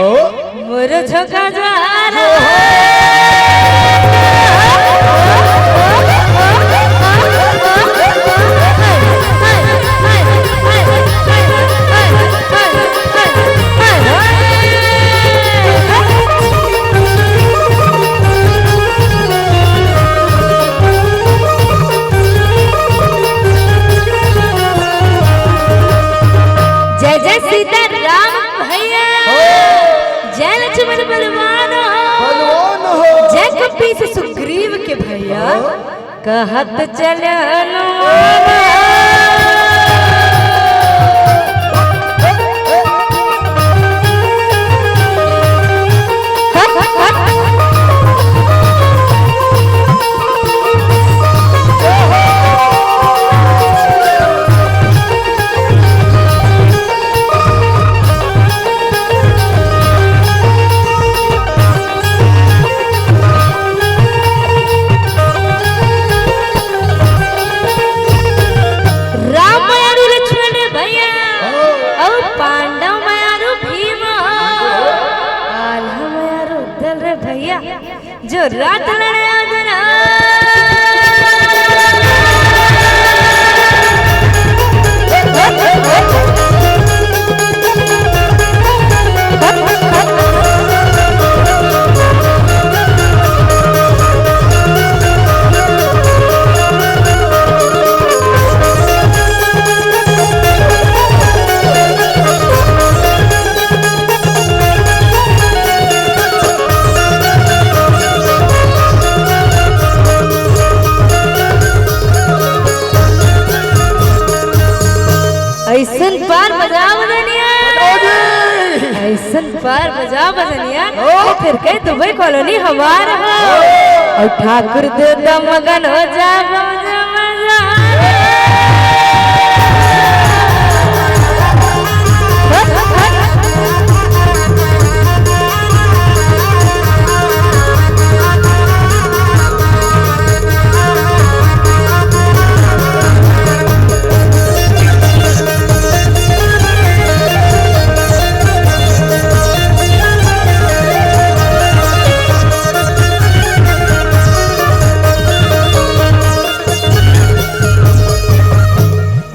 मोर झोंका ज्वार सीताराम भैया जय लक्ष्मण बलवान हो जय कपीस सुग्रीव के भैया कहत चलो जो रात लड़े आदरा ऐसन पार बजा बजनिया ऐसन पार बजा बजनिया फिर कहीं दुबई कॉलोनी हमारा और ठाकुर देवता मगन हो जा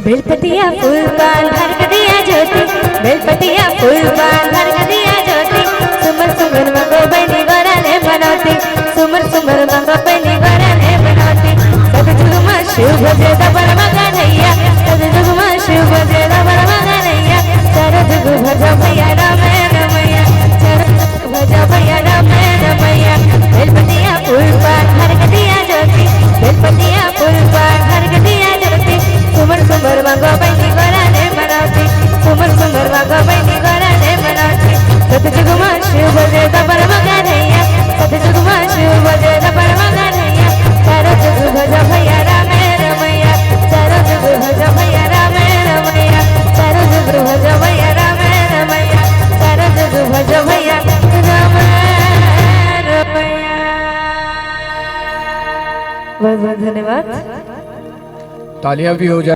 बेलपतिया फूल पान भर के दिया ज्योति बेलपतिया फूल पान भर के दिया ज्योति सुमर सुमर मंगो बनी गोरा ने बनौती सुमर सुमर मंगो बनी गोरा ने बनौती सद जुगमा शिव भजे दबर मगा नैया सद जुगमा शिव भजे दबर मगा नैया चार जुग भजा भैया राम रमैया चार जुग भजा भैया राम रमैया बेलपतिया फूल पान भर के दिया ज्योति बेलपतिया फूल पान भर के दिया ज्योति सुमर सुमर मंगो बनी गोरा ने बनौती सुमर सुमर मंगो बनी गोरा ने बनौती सतजुगमा शिव भजे दबर मगा नैया सतजुगमा शिव भजे दबर मगा नैया चारो जुग भजा भैया राम रमैया चारो जुग भजा भैया राम रमैया चारो जुग भजा भैया राम रमैया चारो जुग भजा भैया राम रमैया। बहुत बहुत धन्यवाद। तालियां भी हो जाए।